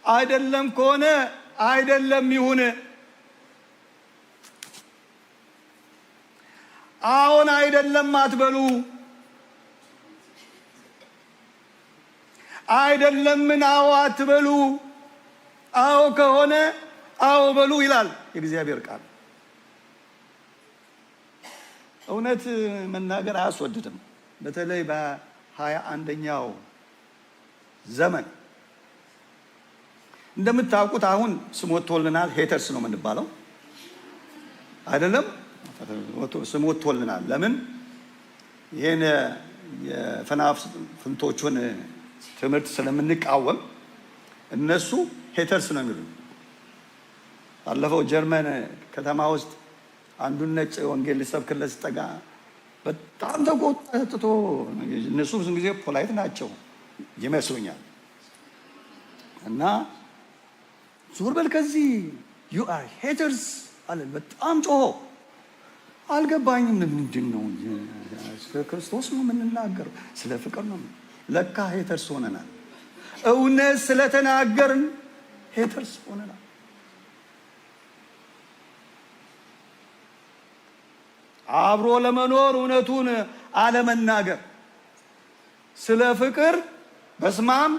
አይደለም ከሆነ አይደለም ይሁን። አዎን አይደለም አትበሉ፣ አይደለምን አዎ አትበሉ። አዎ ከሆነ አዎ በሉ ይላል የእግዚአብሔር ቃል። እውነት መናገር አያስወድድም። በተለይ በ21ኛው ዘመን እንደምታውቁት አሁን ስም ወጥቶልናል። ሄተርስ ነው የምንባለው አይደለም? ስም ወጥቶልናል። ለምን? ይህን የፈናፍንቶቹን ትምህርት ስለምንቃወም እነሱ ሄተርስ ነው የሚሉ። ባለፈው ጀርመን ከተማ ውስጥ አንዱን ነጭ ወንጌል ሊሰብክለት ሲጠጋ በጣም ተቆጥቶ፣ እነሱ ብዙ ጊዜ ፖላይት ናቸው ይመስሉኛል፣ እና ዞር በል ከዚህ ዩ አር ሄተርስ አለ። በጣም ጮሆ አልገባኝም። ምንድን ነው? ስለ ክርስቶስ ነው የምንናገረው፣ ስለ ፍቅር ነው። ለካ ሄተርስ ሆነናል። እውነት ስለተናገርን ሄተርስ ሆነናል። አብሮ ለመኖር እውነቱን አለመናገር፣ ስለ ፍቅር በስማም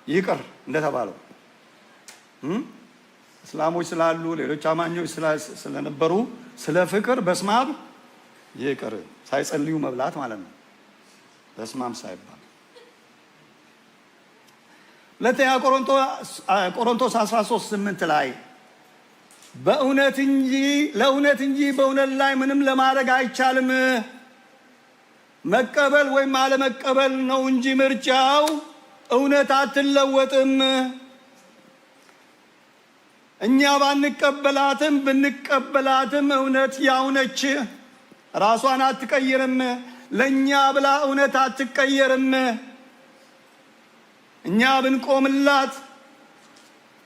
ይቅር እንደተባለው እስላሞች ስላሉ ሌሎች አማኞች ስለነበሩ ስለ ፍቅር በስማም ይቅር፣ ሳይጸልዩ መብላት ማለት ነው። በስማም ሳይባል ሁለተኛ ቆሮንቶስ 13:8 ላይ ለእውነት እንጂ በእውነት ላይ ምንም ለማድረግ አይቻልም፣ መቀበል ወይም አለመቀበል ነው እንጂ ምርጫው፣ እውነት አትለወጥም። እኛ ብንቀበላትም እውነት ያው ነች፣ ራሷን አትቀይርም። ለእኛ ብላ እውነት አትቀየርም። እኛ ብንቆምላት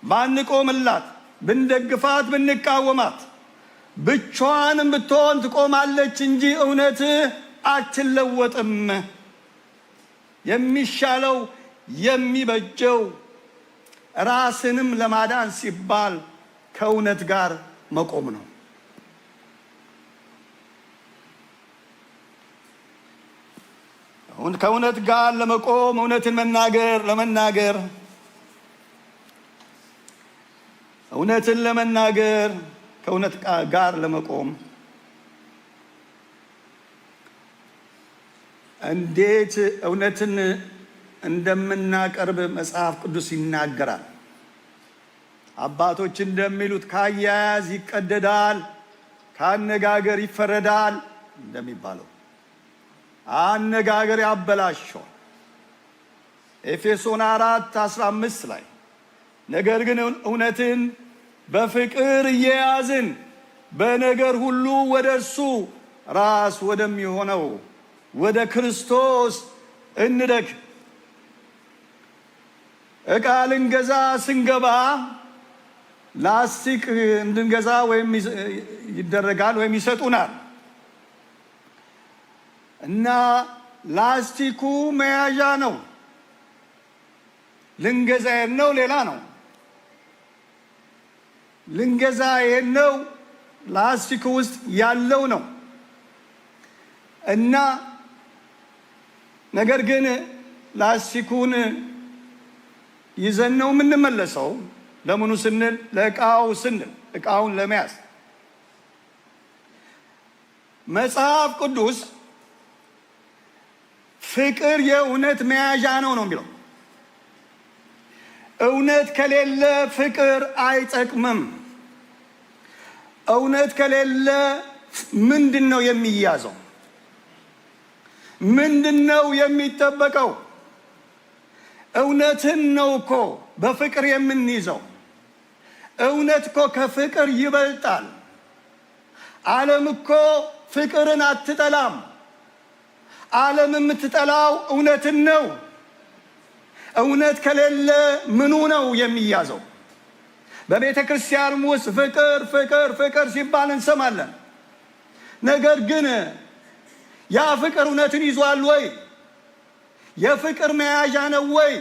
ባንቆምላት፣ ብንደግፋት ብንቃወማት፣ ብቻዋንም ብትሆን ትቆማለች እንጂ እውነት አትለወጥም። የሚሻለው የሚበጀው ራስንም ለማዳን ሲባል ከእውነት ጋር መቆም ነው። ከእውነት ጋር ለመቆም እውነትን ለመናገር ከእውነት ጋር ለመቆም እንዴት እውነትን እንደምናቀርብ መጽሐፍ ቅዱስ ይናገራል። አባቶች እንደሚሉት ከአያያዝ ይቀደዳል፣ ከአነጋገር ይፈረዳል እንደሚባለው አነጋገር ያበላሸዋል። ኤፌሶን 4:15 ላይ ነገር ግን እውነትን በፍቅር እየያዝን በነገር ሁሉ ወደ እርሱ ራስ ወደሚሆነው ወደ ክርስቶስ እንደግ። ዕቃ ልንገዛ ስንገባ ላስቲክ እንድንገዛ ወይም ይደረጋል ወይም ይሰጡናል እና ላስቲኩ መያዣ ነው። ልንገዛ የሄድነው ሌላ ነው። ልንገዛ የሄድነው ላስቲኩ ውስጥ ያለው ነው እና ነገር ግን ላስቲኩን ይዘን ነው የምንመለሰው። ለምኑ ስንል? ለዕቃው ስንል፣ ዕቃውን ለመያዝ። መጽሐፍ ቅዱስ ፍቅር የእውነት መያዣ ነው የሚለው። እውነት ከሌለ ፍቅር አይጠቅምም። እውነት ከሌለ ምንድን ነው የሚያዘው? ምንድን ነው የሚጠበቀው? እውነትን ነው እኮ በፍቅር የምንይዘው። እውነት እኮ ከፍቅር ይበልጣል። ዓለም እኮ ፍቅርን አትጠላም። ዓለም የምትጠላው እውነትን ነው። እውነት ከሌለ ምኑ ነው የሚያዘው? በቤተ ክርስቲያንም ውስጥ ፍቅር ፍቅር ፍቅር ሲባል እንሰማለን። ነገር ግን ያ ፍቅር እውነትን ይዟል ወይ? የፍቅር መያዣ ነው ወይ?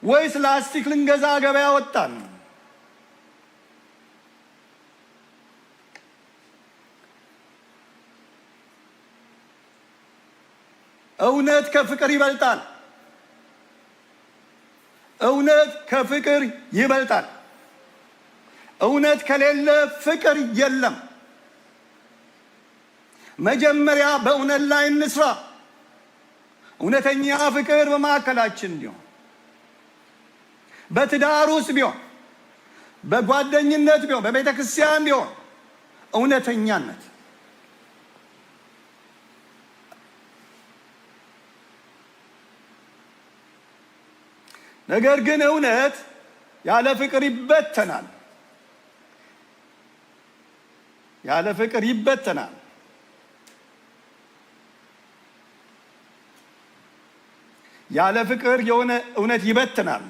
ወይስ ላስቲክ ልንገዛ ገበያ ወጣን? እውነት ከፍቅር ይበልጣል። እውነት ከፍቅር ይበልጣል። እውነት ከሌለ ፍቅር የለም። መጀመሪያ በእውነት ላይ እንስራ። እውነተኛ ፍቅር በማዕከላችን ቢሆን፣ በትዳር ውስጥ ቢሆን፣ በጓደኝነት ቢሆን፣ በቤተ ክርስቲያን ቢሆን እውነተኛነት። ነገር ግን እውነት ያለ ፍቅር ይበተናል። ያለ ፍቅር ይበተናል። ያለ ፍቅር የሆነ እውነት ይበትናል።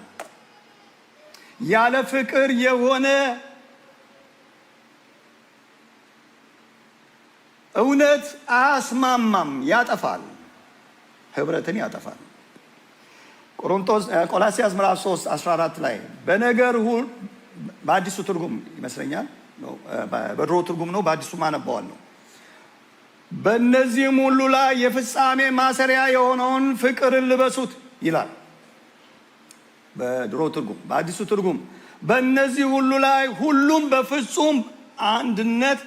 ያለ ፍቅር የሆነ እውነት አያስማማም፣ ያጠፋል፣ ህብረትን ያጠፋል። ቆላስይስ ምዕራፍ 3:14 ላይ በነገር ሁሉ፣ በአዲሱ ትርጉም ይመስለኛል፣ በድሮ ትርጉም ነው፣ በአዲሱ ማነባዋለሁ። በእነዚህም ሁሉ ላይ የፍጻሜ ማሰሪያ የሆነውን ፍቅርን ልበሱት ይላል በድሮ ትርጉም። በአዲሱ ትርጉም በእነዚህ ሁሉ ላይ ሁሉም በፍጹም አንድነት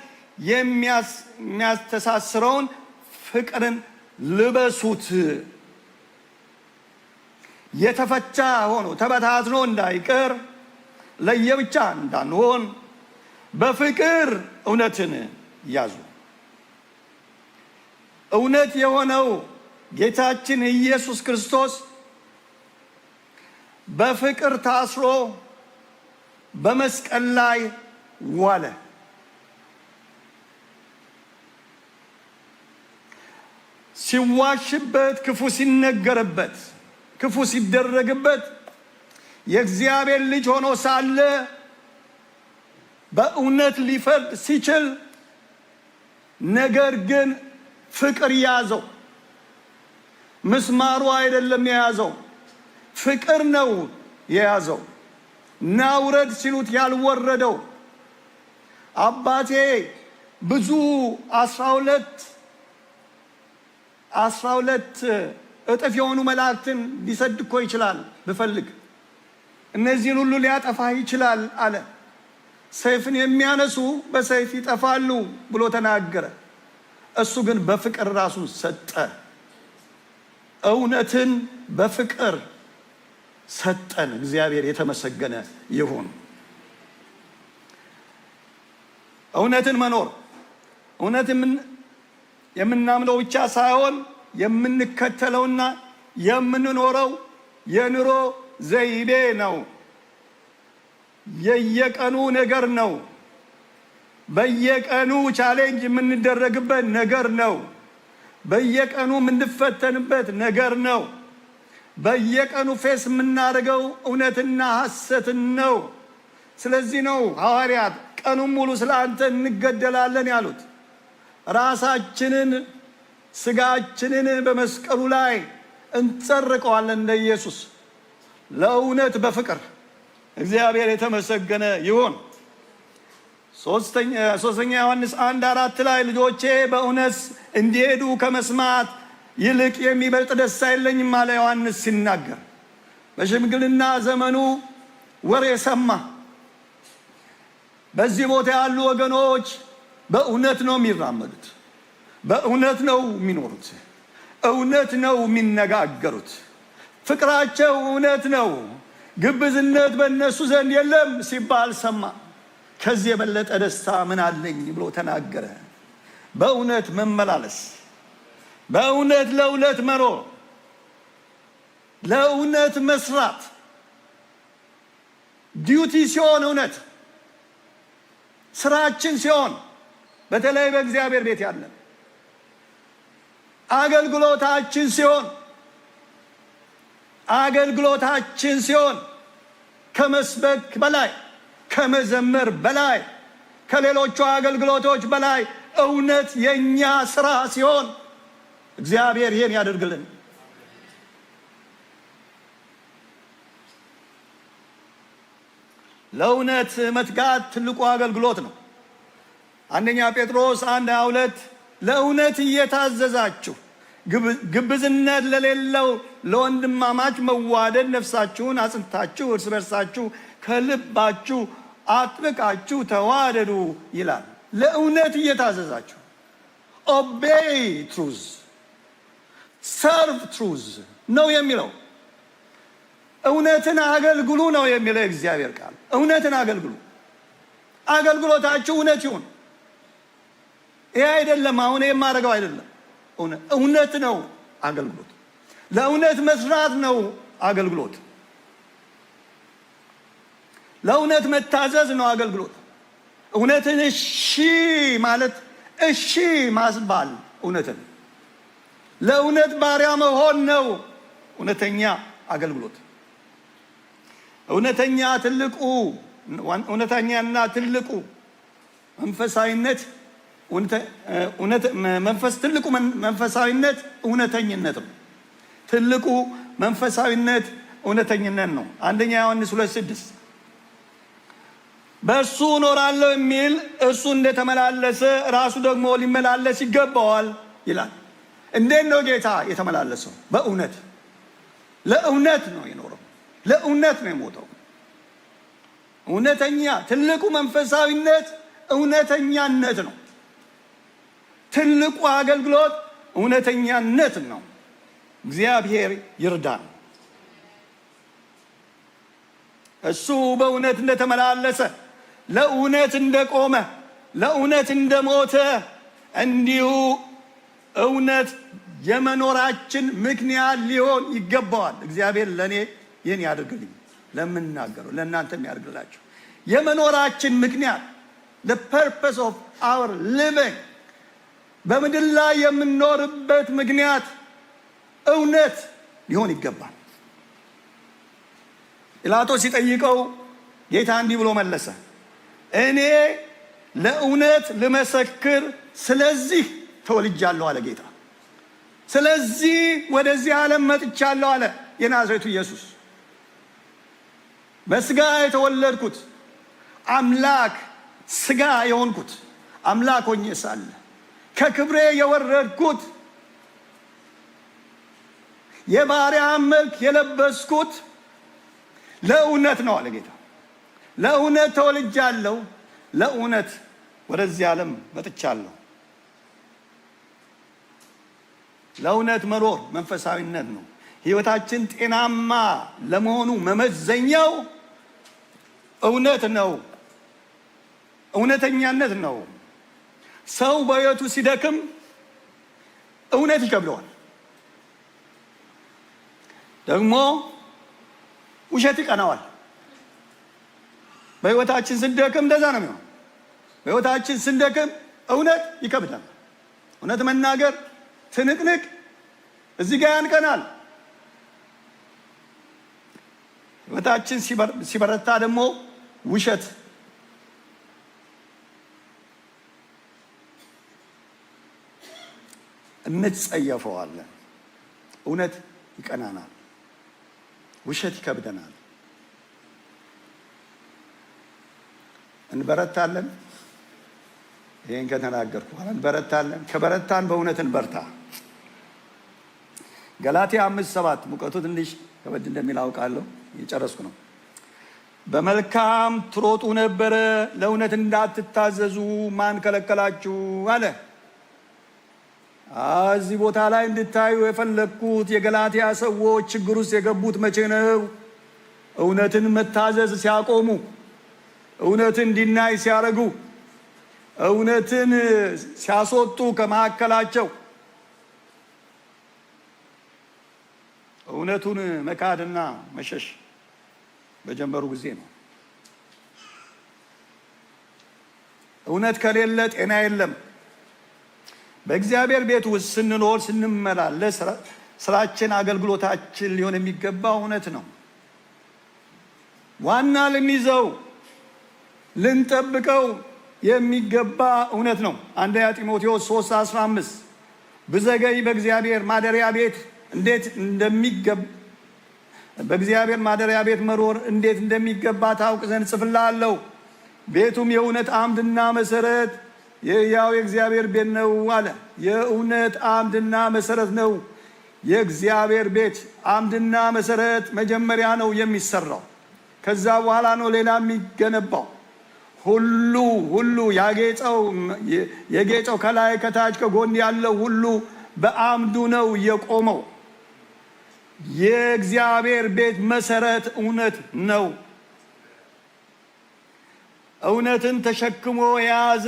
የሚያስተሳስረውን ፍቅርን ልበሱት። የተፈቻ ሆኖ ተበታትኖ እንዳይቀር ለየብቻ እንዳንሆን በፍቅር እውነትን ያዙ። እውነት የሆነው ጌታችን ኢየሱስ ክርስቶስ በፍቅር ታስሮ በመስቀል ላይ ዋለ። ሲዋሽበት፣ ክፉ ሲነገርበት፣ ክፉ ሲደረግበት የእግዚአብሔር ልጅ ሆኖ ሳለ በእውነት ሊፈርድ ሲችል ነገር ግን ፍቅር ያዘው። ምስማሩ አይደለም የያዘው፣ ፍቅር ነው የያዘው። ናውረድ ሲሉት ያልወረደው። አባቴ ብዙ 12 እጥፍ የሆኑ መላእክትን ሊሰድ እኮ ይችላል ብፈልግ፣ እነዚህን ሁሉ ሊያጠፋ ይችላል አለ። ሰይፍን የሚያነሱ በሰይፍ ይጠፋሉ ብሎ ተናገረ። እሱ ግን በፍቅር ራሱን ሰጠ። እውነትን በፍቅር ሰጠን። እግዚአብሔር የተመሰገነ ይሁን። እውነትን መኖር እውነት የምናምነው ብቻ ሳይሆን የምንከተለውና የምንኖረው የኑሮ ዘይቤ ነው። የየቀኑ ነገር ነው። በየቀኑ ቻሌንጅ የምንደረግበት ነገር ነው። በየቀኑ የምንፈተንበት ነገር ነው። በየቀኑ ፌስ የምናደርገው እውነትና ሐሰትን ነው። ስለዚህ ነው ሐዋርያት ቀኑን ሙሉ ስለ አንተ እንገደላለን ያሉት። ራሳችንን ስጋችንን በመስቀሉ ላይ እንጸርቀዋለን እንደ ኢየሱስ ለእውነት በፍቅር። እግዚአብሔር የተመሰገነ ይሁን። ሶስተኛ ዮሐንስ 1:4 ላይ ልጆቼ በእውነት እንዲሄዱ ከመስማት ይልቅ የሚበልጥ ደስታ የለኝም አለ ዮሐንስ ሲናገር። በሽምግልና ዘመኑ ወሬ ሰማ። በዚህ ቦታ ያሉ ወገኖች በእውነት ነው የሚራመዱት፣ በእውነት ነው የሚኖሩት፣ እውነት ነው የሚነጋገሩት፣ ፍቅራቸው እውነት ነው፣ ግብዝነት በእነሱ ዘንድ የለም ሲባል ሰማ። ከዚህ የበለጠ ደስታ ምን አለኝ ብሎ ተናገረ። በእውነት መመላለስ፣ በእውነት ለእውነት መኖር፣ ለእውነት መስራት ዲዩቲ ሲሆን እውነት ስራችን ሲሆን፣ በተለይ በእግዚአብሔር ቤት ያለን አገልግሎታችን ሲሆን ከመስበክ በላይ ከመዘመር በላይ ከሌሎቹ አገልግሎቶች በላይ እውነት የኛ ስራ ሲሆን እግዚአብሔር ይሄን ያደርግልን። ለእውነት መትጋት ትልቁ አገልግሎት ነው። አንደኛ ጴጥሮስ 1:22 ለእውነት እየታዘዛችሁ ግብዝነት ለሌለው ለወንድማማች መዋደድ ነፍሳችሁን አጽንታችሁ እርስ በርሳችሁ ከልባችሁ አጥብቃችሁ ተዋደዱ ይላል። ለእውነት እየታዘዛችሁ ኦቤይ ትሩዝ ሰርቭ ትሩዝ ነው የሚለው። እውነትን አገልግሉ ነው የሚለው እግዚአብሔር ቃል። እውነትን አገልግሉ። አገልግሎታችሁ እውነት ይሁን። ይሄ አይደለም አሁን የማደርገው አይደለም። እውነት ነው አገልግሎት። ለእውነት መስራት ነው አገልግሎት። ለእውነት መታዘዝ ነው አገልግሎት። እውነትን እሺ ማለት እሺ ማስባል እውነትን ለእውነት ባሪያ መሆን ነው እውነተኛ አገልግሎት። እውነተኛና ትልቁ መንፈሳዊነት ትልቁ መንፈሳዊነት እውነተኝነት ነው። ትልቁ መንፈሳዊነት እውነተኝነት ነው። አንደኛ ዮሐንስ 2:6 በእሱ እኖራለሁ የሚል እርሱ እንደተመላለሰ ራሱ ደግሞ ሊመላለስ ይገባዋል ይላል። እንዴት ነው ጌታ የተመላለሰው? በእውነት ለእውነት ነው የኖረው፣ ለእውነት ነው የሞተው። እውነተኛ ትልቁ መንፈሳዊነት እውነተኛነት ነው። ትልቁ አገልግሎት እውነተኛነት ነው። እግዚአብሔር ይርዳን። እሱ በእውነት እንደተመላለሰ፣ ለእውነት እንደቆመ፣ ለእውነት እንደሞተ እንዲሁ እውነት የመኖራችን ምክንያት ሊሆን ይገባዋል። እግዚአብሔር ለእኔ ይህን ያድርግልኝ፣ ለምናገረው ለእናንተም ያድርግላችሁ። የመኖራችን ምክንያት the purpose of our living በምድር ላይ የምንኖርበት ምክንያት እውነት ሊሆን ይገባል። ጲላጦስ ሲጠይቀው ጌታ እንዲህ ብሎ መለሰ፣ እኔ ለእውነት ልመሰክር ስለዚህ ተወልጃለሁ አለ ጌታ። ስለዚህ ወደዚህ ዓለም መጥቻለሁ አለ የናዝሬቱ ኢየሱስ። በስጋ የተወለድኩት አምላክ፣ ስጋ የሆንኩት አምላክ ሆኜ ሳለ ከክብሬ የወረድኩት የባሪያ መልክ የለበስኩት ለእውነት ነው አለ ጌታ። ለእውነት ተወልጃለሁ፣ ለእውነት ወደዚህ ዓለም መጥቻለሁ። ለእውነት መኖር መንፈሳዊነት ነው። ሕይወታችን ጤናማ ለመሆኑ መመዘኛው እውነት ነው፣ እውነተኛነት ነው። ሰው በሕይወቱ ሲደክም እውነት ይከብደዋል፣ ደግሞ ውሸት ይቀናዋል። በሕይወታችን ስንደክም እንደዛ ነው የሚሆነው። በሕይወታችን ስንደክም እውነት ይከብዳል። እውነት መናገር ትንቅንቅ እዚህ ጋር ያንቀናል። ሕይወታችን ሲበረታ ደግሞ ውሸት እንጸየፈዋለን። እውነት ይቀናናል፣ ውሸት ይከብደናል። እንበረታለን። ይሄን ከተናገርኩ በኋላ እንበረታለን። ከበረታን በእውነት እንበርታ። ገላትያ 5:7 ሙቀቱ ትንሽ ከበድ እንደሚል አውቃለሁ፣ እየጨረስኩ ነው። በመልካም ትሮጡ ነበረ፣ ለእውነት እንዳትታዘዙ ማን ከለከላችሁ አለ። እዚህ ቦታ ላይ እንድታዩ የፈለግኩት የገላትያ ሰዎች ችግር ውስጥ የገቡት መቼ ነው? እውነትን መታዘዝ ሲያቆሙ፣ እውነትን እንዲናይ ሲያረጉ፣ እውነትን ሲያስወጡ ከመካከላቸው እውነቱን መካድና መሸሽ በጀመሩ ጊዜ ነው። እውነት ከሌለ ጤና የለም። በእግዚአብሔር ቤት ውስጥ ስንኖር ስንመላለስ ስራችን፣ አገልግሎታችን ሊሆን የሚገባው እውነት ነው። ዋና ልንይዘው ልንጠብቀው የሚገባ እውነት ነው። አንደኛ ጢሞቴዎስ 3:15 ብዘገይ በእግዚአብሔር ማደሪያ ቤት በእግዚአብሔር ማደሪያ ቤት መኖር እንዴት እንደሚገባ ታውቅ ዘንድ ጽፍልሃለሁ። ቤቱም የእውነት አምድና መሰረት የሕያው የእግዚአብሔር ቤት ነው አለ። የእውነት አምድና መሰረት ነው። የእግዚአብሔር ቤት አምድና መሰረት መጀመሪያ ነው የሚሰራው። ከዛ በኋላ ነው ሌላ የሚገነባው። ሁሉ የጌጠው ከላይ ከታች ከጎን ያለው ሁሉ በአምዱ ነው የቆመው። የእግዚአብሔር ቤት መሰረት እውነት ነው። እውነትን ተሸክሞ የያዘ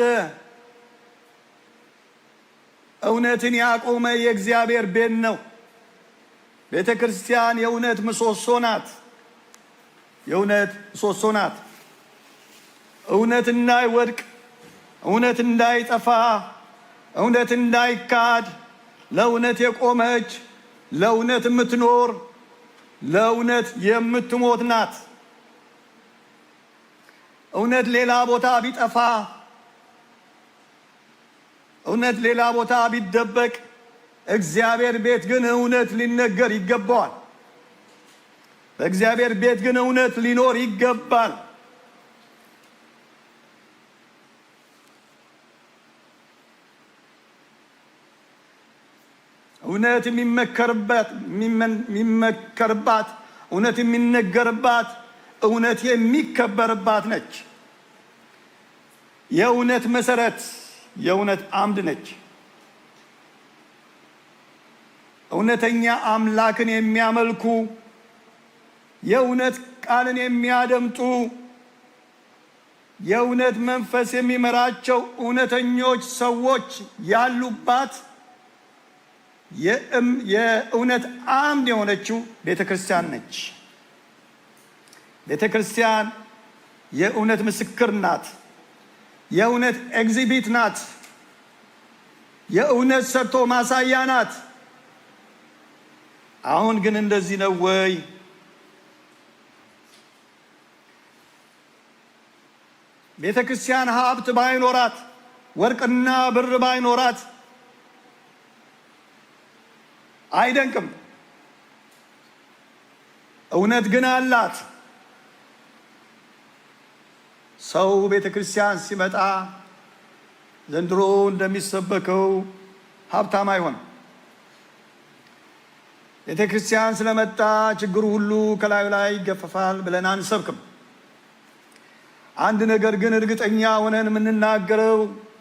እውነትን ያቆመ የእግዚአብሔር ቤት ነው። ቤተ ክርስቲያን የእውነት ምሰሶ ናት። የእውነት ምሰሶ ናት። እውነት እንዳይወድቅ፣ እውነት እንዳይጠፋ፣ እውነት እንዳይካድ ለእውነት የቆመች ለእውነት የምትኖር ለእውነት የምትሞት ናት። እውነት ሌላ ቦታ ቢጠፋ፣ እውነት ሌላ ቦታ ቢደበቅ፣ እግዚአብሔር ቤት ግን እውነት ሊነገር ይገባዋል። በእግዚአብሔር ቤት ግን እውነት ሊኖር ይገባል። እውነት የሚመከርባት፣ እውነት የሚነገርባት፣ እውነት የሚከበርባት ነች። የእውነት መሰረት፣ የእውነት አምድ ነች። እውነተኛ አምላክን የሚያመልኩ፣ የእውነት ቃልን የሚያደምጡ፣ የእውነት መንፈስ የሚመራቸው እውነተኞች ሰዎች ያሉባት የእውነት አምድ የሆነችው ቤተ ክርስቲያን ነች። ቤተ ክርስቲያን የእውነት ምስክር ናት። የእውነት ኤግዚቢት ናት። የእውነት ሰርቶ ማሳያ ናት። አሁን ግን እንደዚህ ነው ወይ? ቤተ ክርስቲያን ሀብት ባይኖራት፣ ወርቅና ብር ባይኖራት አይደንቅም። እውነት ግን አላት። ሰው ቤተ ክርስቲያን ሲመጣ ዘንድሮ እንደሚሰበከው ሀብታም አይሆንም። ቤተ ክርስቲያን ስለመጣ ችግሩ ሁሉ ከላዩ ላይ ይገፈፋል ብለን አንሰብክም። አንድ ነገር ግን እርግጠኛ ሆነን የምንናገረው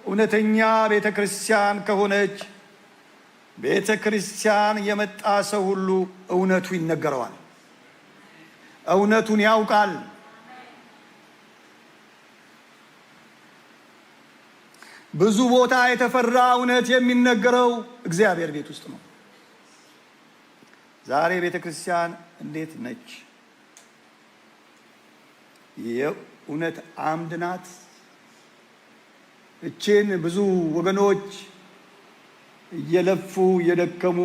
እውነተኛ ቤተ ክርስቲያን ከሆነች ቤተ ክርስቲያን የመጣ ሰው ሁሉ እውነቱ ይነገረዋል፣ እውነቱን ያውቃል። ብዙ ቦታ የተፈራ እውነት የሚነገረው እግዚአብሔር ቤት ውስጥ ነው። ዛሬ ቤተ ክርስቲያን እንዴት ነች? የእውነት አምድ ናት። እችን ብዙ ወገኖች እየለፉ እየደከሙ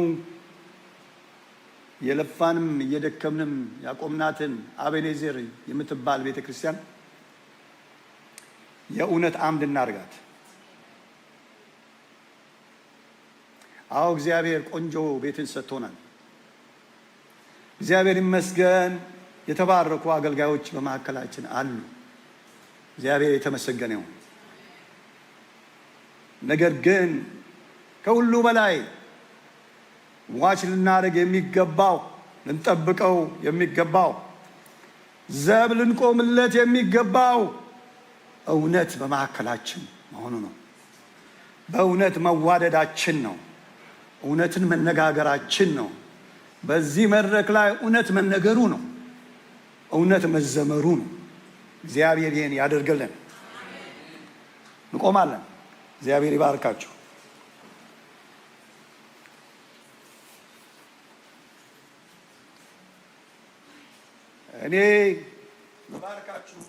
የለፋንም እየደከምንም ያቆምናትን አቤኔዘር የምትባል ቤተ ክርስቲያን የእውነት አምድ እናርጋት። አዎ እግዚአብሔር ቆንጆ ቤትን ሰጥቶናል። እግዚአብሔር ይመስገን። የተባረኩ አገልጋዮች በመካከላችን አሉ። እግዚአብሔር የተመሰገነ ይሁን። ነገር ግን ከሁሉ በላይ ዋች ልናደርግ የሚገባው፣ ልንጠብቀው የሚገባው፣ ዘብ ልንቆምለት የሚገባው እውነት በመካከላችን መሆኑ ነው። በእውነት መዋደዳችን ነው። እውነትን መነጋገራችን ነው። በዚህ መድረክ ላይ እውነት መነገሩ ነው። እውነት መዘመሩ ነው። እግዚአብሔር ይህን ያደርግልን። እንቆማለን። እግዚአብሔር ይባርካችሁ። እኔ ይባርካችሁ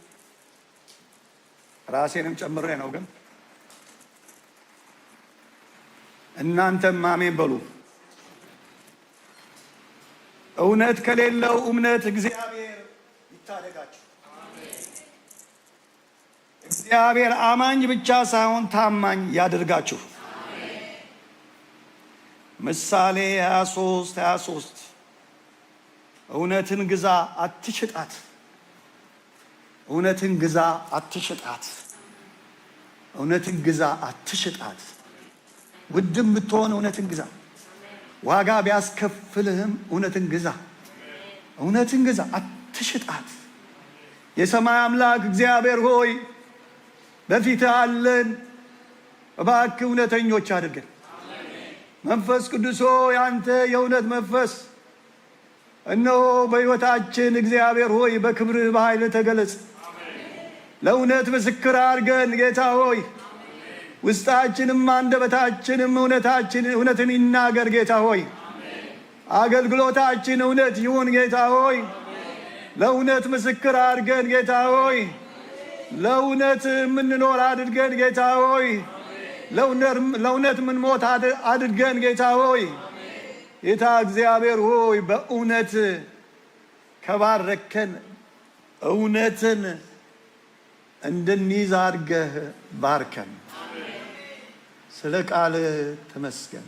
ራሴንም ጨምሬ ነው፣ ግን እናንተም አሜን በሉ። እውነት ከሌለው እምነት እግዚአብሔር ይታደጋችሁ። እግዚአብሔር አማኝ ብቻ ሳይሆን ታማኝ ያደርጋችሁ። ምሳሌ 23:23 እውነትን ግዛ አትሽጣት። እውነትን ግዛ አትሽጣት። እውነትን ግዛ አትሽጣት። ውድም ብትሆን እውነትን ግዛ። ዋጋ ቢያስከፍልህም እውነትን ግዛ። እውነትን ግዛ አትሽጣት። የሰማይ አምላክ እግዚአብሔር ሆይ በፊትህ አለን። እባክህ እውነተኞች አድርገን። መንፈስ ቅዱስ ሆይ አንተ የእውነት መንፈስ እነሆ በሕይወታችን እግዚአብሔር ሆይ በክብርህ በኃይል ተገለጽ። ለእውነት ምስክር አድርገን ጌታ ሆይ ውስጣችንም አንደበታችንም እውነትን ይናገር ጌታ ሆይ። አገልግሎታችን እውነት ይሁን ጌታ ሆይ። ለእውነት ምስክር አድርገን ጌታ ሆይ። ለእውነት የምንኖር አድርገን ጌታ ሆይ። ለእውነት ምንሞት አድርገን ጌታ ሆይ። ጌታ እግዚአብሔር ሆይ በእውነት ከባረከን እውነትን እንድንይዝ አድርገህ ባርከን። ስለ ቃል ተመስገን።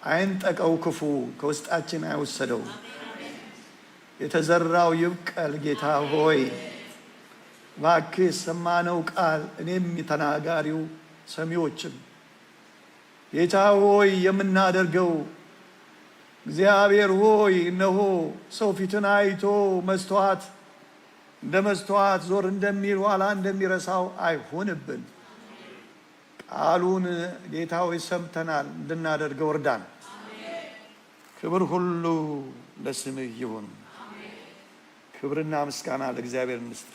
አይንጠቀው ክፉ ከውስጣችን አይወሰደው። የተዘራው ይብቀል ጌታ ሆይ። እባክህ ሰማነው ቃል እኔም ተናጋሪው ሰሚዎችም ጌታ ሆይ የምናደርገው እግዚአብሔር ሆይ እነሆ ሰው ፊትን አይቶ መስተዋት እንደ መስተዋት ዞር እንደሚል ኋላ እንደሚረሳው አይሆንብን። ቃሉን ጌታ ሆይ ሰምተናል፣ እንድናደርገው እርዳን። ክብር ሁሉ ለስምህ ይሁን። ክብርና ምስጋና ለእግዚአብሔር እንስጥ።